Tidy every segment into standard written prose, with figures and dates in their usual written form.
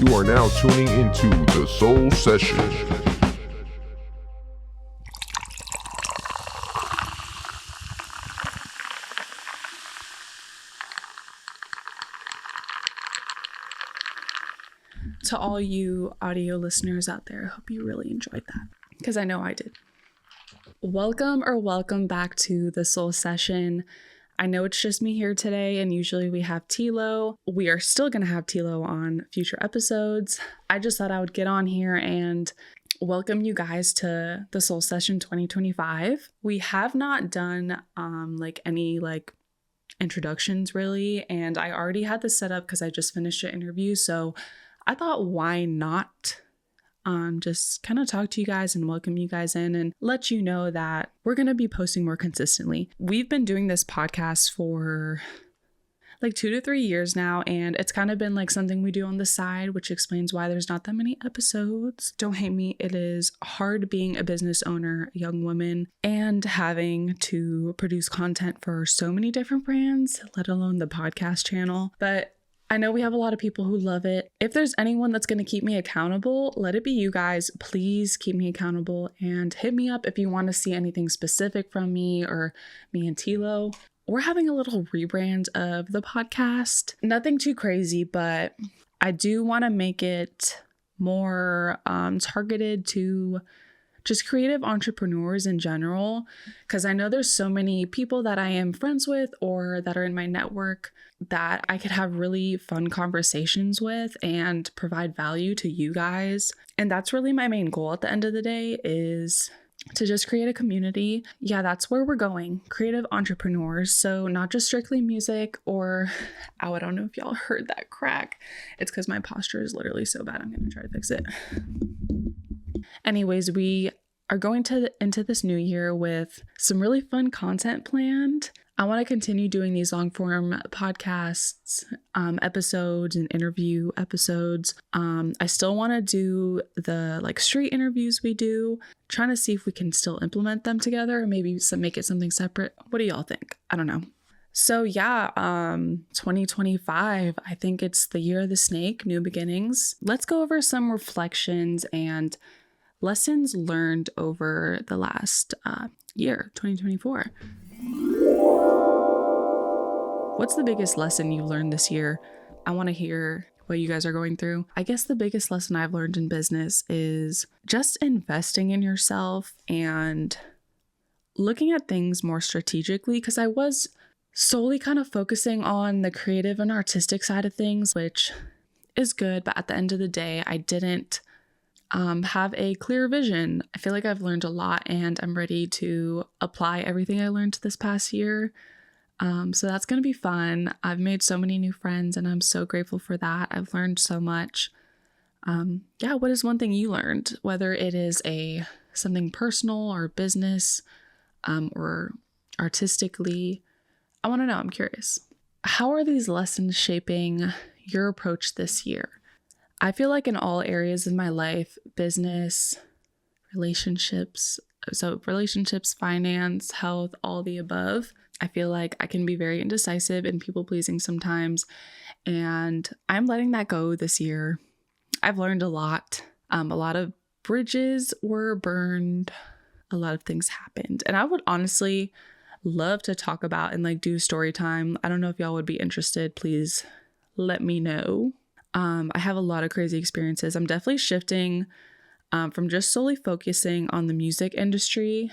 You are now tuning into the Soul Session. To all you audio listeners out there, I hope you really enjoyed that, because I know I did. Welcome back to the Soul Session. I know it's just me here today, and usually we have Tilo. We are still going to have Tilo on future episodes. I just thought I would get on here and welcome you guys to the Soul Session 2025. We have not done any introductions really, and I already had this set up because I just finished an interview, so I thought, why not just kind of talk to you guys and welcome you guys in and let you know that we're going to be posting more consistently. We've been doing this podcast for 2 to 3 years now, and it's kind of been like something we do on the side, which explains why there's not that many episodes. Don't hate me. It is hard being a business owner, a young woman, and having to produce content for so many different brands, let alone the podcast channel. But I know we have a lot of people who love it. If there's anyone that's going to keep me accountable, let it be you guys. Please keep me accountable and hit me up if you want to see anything specific from me or me and Tilo. We're having a little rebrand of the podcast. Nothing too crazy, but I do want to make it more targeted to just creative entrepreneurs in general, because I know there's so many people that I am friends with or that are in my network that I could have really fun conversations with and provide value to you guys. And that's really my main goal at the end of the day, is to just create a community. Yeah, that's where we're going. Creative entrepreneurs. So not just strictly music or, I don't know if y'all heard that crack. It's because my posture is literally so bad. I'm going to try to fix it. Anyways, we are going into this new year with some really fun content planned. I want to continue doing these long form podcasts, episodes and interview episodes. I still want to do the street interviews we do, trying to see if we can still implement them together, or maybe make it something separate. What do y'all think? I don't know. So yeah, 2025, I think it's the year of the snake, new beginnings. Let's go over some reflections and lessons learned over the last year, 2024. What's the biggest lesson you learned this year? I want to hear what you guys are going through. I guess the biggest lesson I've learned in business is just investing in yourself and looking at things more strategically, because I was solely kind of focusing on the creative and artistic side of things, which is good, but at the end of the day, I didn't have a clear vision. I feel like I've learned a lot and I'm ready to apply everything I learned this past year. So that's going to be fun. I've made so many new friends and I'm so grateful for that. I've learned so much. What is one thing you learned? Whether it is something personal or business, or artistically, I want to know. I'm curious. How are these lessons shaping your approach this year? I feel like in all areas of my life, business, relationships, finance, health, all the above, I feel like I can be very indecisive and people-pleasing sometimes, and I'm letting that go this year. I've learned a lot. A lot of bridges were burned. A lot of things happened, and I would honestly love to talk about and do story time. I don't know if y'all would be interested. Please let me know. I have a lot of crazy experiences. I'm definitely shifting from just solely focusing on the music industry.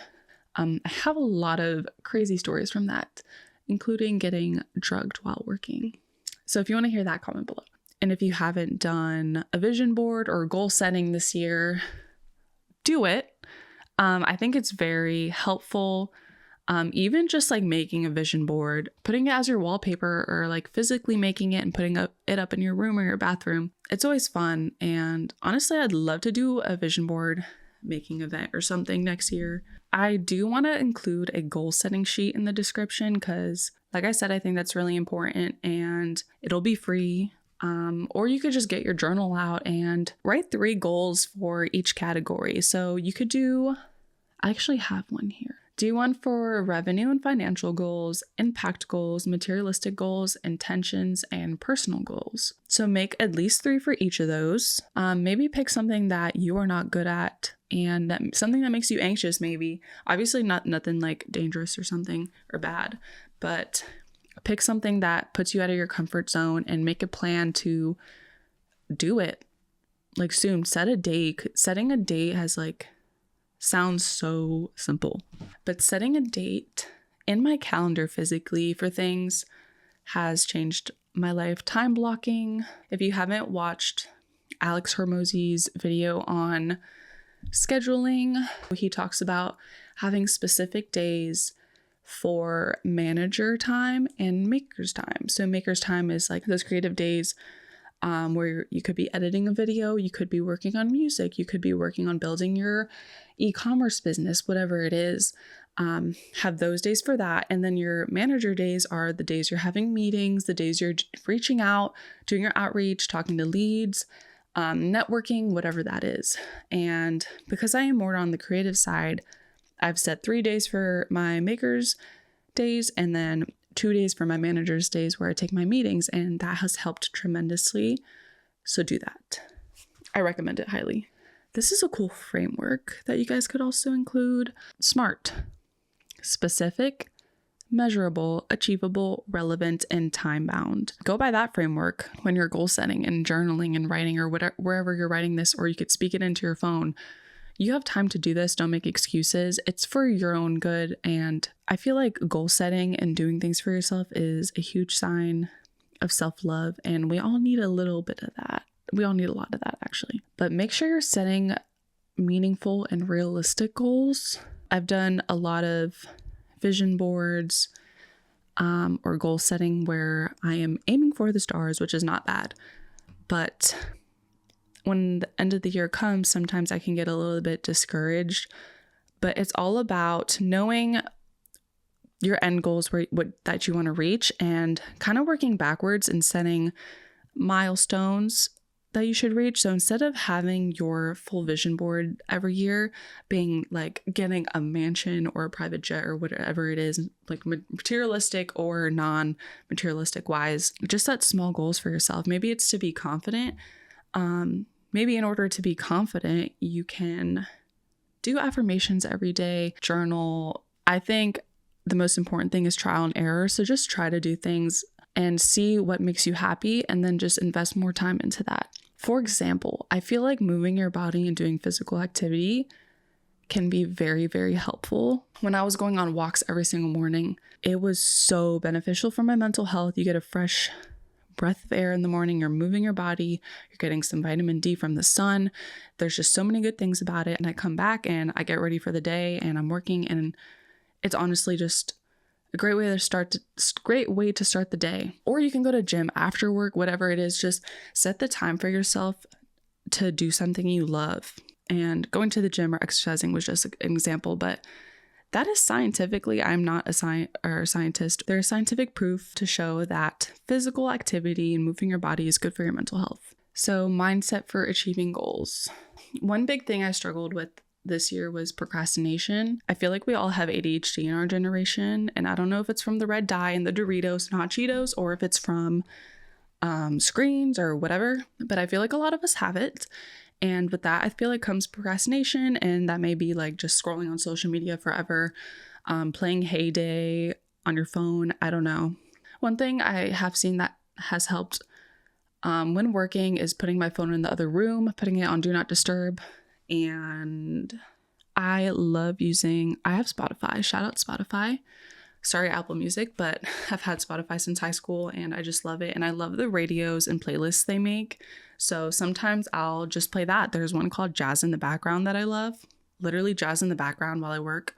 I have a lot of crazy stories from that, including getting drugged while working. So if you want to hear that, comment below. And if you haven't done a vision board or goal setting this year, do it. I think it's very helpful. Even just making a vision board, putting it as your wallpaper, or physically making it and putting it up in your room or your bathroom. It's always fun. And honestly, I'd love to do a vision board making event or something next year. I do want to include a goal setting sheet in the description because, like I said, I think that's really important and it'll be free. Or you could just get your journal out and write 3 goals for each category. So you could I actually have one here. Do one for revenue and financial goals, impact goals, materialistic goals, intentions, and personal goals. So make at least 3 for each of those. Maybe pick something that you are not good at and something that makes you anxious, maybe. Obviously nothing like dangerous or something or bad, but pick something that puts you out of your comfort zone and make a plan to do it like soon. Set a date. Setting a date sounds so simple, but setting a date in my calendar physically for things has changed my life. Time blocking. If you haven't watched Alex Hormozy's video on scheduling, he talks about having specific days for manager time and maker's time. So maker's time is like those creative days where you could be editing a video, you could be working on music, you could be working on building your e-commerce business, whatever it is. Have those days for that. And then your manager days are the days you're having meetings, the days you're reaching out, doing your outreach, talking to leads, networking, whatever that is. And because I am more on the creative side, I've set 3 days for my maker's days and then 2 days for my manager's days where I take my meetings, and that has helped tremendously. So do that. I recommend it highly. This is a cool framework that you guys could also include. SMART. Specific, measurable, achievable, relevant, and time-bound. Go by that framework when you're goal setting and journaling and writing or whatever, wherever you're writing this, or you could speak it into your phone. You have time to do this. Don't make excuses. It's for your own good. And I feel like goal setting and doing things for yourself is a huge sign of self-love. And we all need a little bit of that. We all need a lot of that, actually. But make sure you're setting meaningful and realistic goals. I've done a lot of vision boards or goal setting where I am aiming for the stars, which is not bad. But when the end of the year comes, sometimes I can get a little bit discouraged, but it's all about knowing your end goals that you want to reach and kind of working backwards and setting milestones that you should reach. So instead of having your full vision board every year being like getting a mansion or a private jet or whatever it is, like materialistic or non-materialistic wise, just set small goals for yourself. Maybe it's to be confident. Maybe in order to be confident, you can do affirmations every day, journal. I think the most important thing is trial and error. So just try to do things and see what makes you happy and then just invest more time into that. For example, I feel like moving your body and doing physical activity can be very, very helpful. When I was going on walks every single morning, it was so beneficial for my mental health. You get a fresh breath of air in the morning, you're moving your body, you're getting some vitamin D from the sun. There's just so many good things about it. And I come back and I get ready for the day and I'm working, and it's honestly just a great way to start the day. Or you can go to gym after work, whatever it is. Just set the time for yourself to do something you love. And going to the gym or exercising was just an example, but that is scientifically, I'm not a scientist. There's scientific proof to show that physical activity and moving your body is good for your mental health. So mindset for achieving goals. One big thing I struggled with this year was procrastination. I feel like we all have ADHD in our generation, and I don't know if it's from the red dye and the Doritos and hot Cheetos, or if it's from screens or whatever, but I feel like a lot of us have it. And with that, I feel like comes procrastination, and that may be like just scrolling on social media forever, playing Heyday on your phone. I don't know. One thing I have seen that has helped when working is putting my phone in the other room, putting it on Do Not Disturb. And I have Spotify. Shout out Spotify. Sorry, Apple Music, but I've had Spotify since high school and I just love it. And I love the radios and playlists they make. So sometimes I'll just play that. There's one called Jazz in the Background that I love. Literally jazz in the background while I work.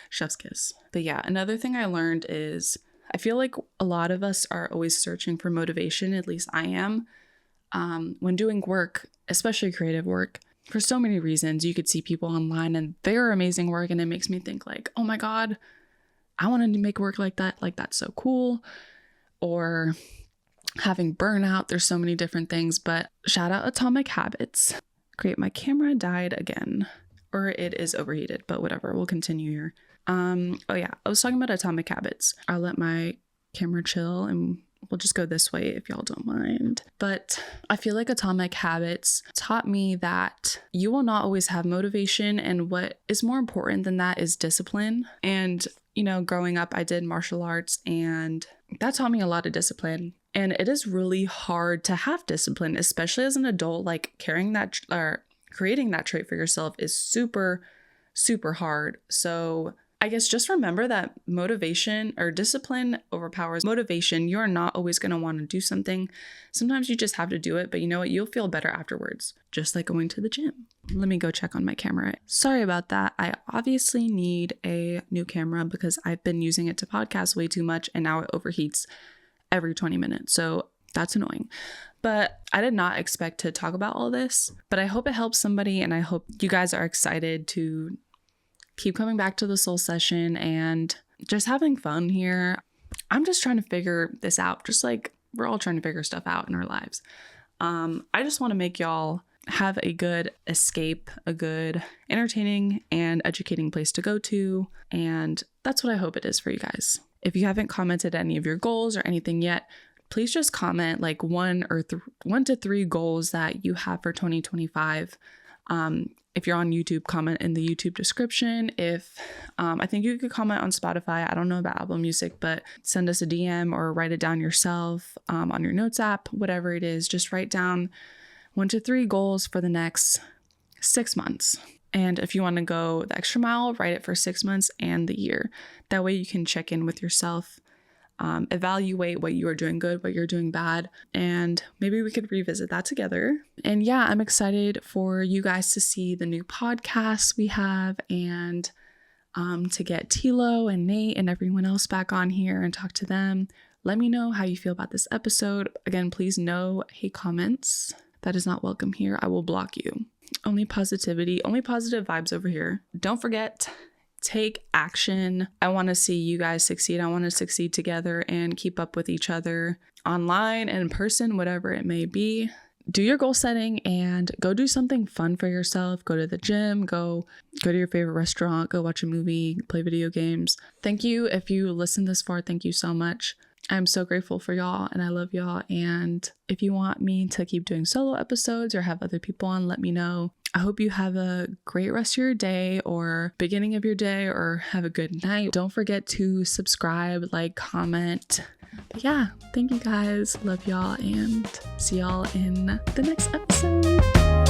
Chef's kiss. But yeah, another thing I learned is I feel like a lot of us are always searching for motivation. At least I am. When doing work, especially creative work, for so many reasons. You could see people online and they're amazing work, and it makes me think like, oh my God, I wanted to make work like that. Like, that's so cool. Or having burnout. There's so many different things, but shout out Atomic Habits. Great. My camera died again. or it is overheated, but whatever, we'll continue here. Oh yeah, I was talking about Atomic Habits. I'll let my camera chill and we'll just go this way if y'all don't mind. But I feel like Atomic Habits taught me that you will not always have motivation, and what is more important than that is discipline. And, you know, growing up, I did martial arts and that taught me a lot of discipline. And it is really hard to have discipline, especially as an adult. Like carrying that or creating that trait for yourself is super, super hard. So I guess just remember that motivation or discipline overpowers motivation. You're not always going to want to do something. Sometimes you just have to do it, but you know what? You'll feel better afterwards, just like going to the gym. Let me go check on my camera. Sorry about that. I obviously need a new camera because I've been using it to podcast way too much and now it overheats every 20 minutes. So that's annoying. But I did not expect to talk about all this, but I hope it helps somebody and I hope you guys are excited to keep coming back to the Soul Session and just having fun here. I'm just trying to figure this out, just like we're all trying to figure stuff out in our lives. I just want to make y'all have a good escape, a good entertaining and educating place to go to. And that's what I hope it is for you guys. If you haven't commented any of your goals or anything yet, please just comment like 1 to 3 goals that you have for 2025. If you're on YouTube, comment in the YouTube description. If I think you could comment on Spotify. I don't know about Apple Music, but send us a DM or write it down yourself on your notes app, whatever it is. Just write down 1 to 3 goals for the next 6 months. And if you want to go the extra mile, write it for 6 months and the year. That way you can check in with yourself, evaluate what you are doing good, what you're doing bad, and maybe we could revisit that together. And yeah, I'm excited for you guys to see the new podcasts we have and to get Tilo and Nate and everyone else back on here and talk to them. Let me know how you feel about this episode. Again, please no hate comments. That is not welcome here. I will block you. Only positivity, only positive vibes over here. Don't forget, take action. I want to see you guys succeed. I want to succeed together and keep up with each other online and in person, whatever it may be. Do your goal setting and go do something fun for yourself. Go to the gym, go to your favorite restaurant, go watch a movie, play video games. Thank you. If you listened this far, thank you so much. I'm so grateful for y'all and I love y'all. And if you want me to keep doing solo episodes or have other people on, let me know. I hope you have a great rest of your day or beginning of your day, or have a good night. Don't forget to subscribe, like, comment. But yeah, thank you guys. Love y'all and see y'all in the next episode.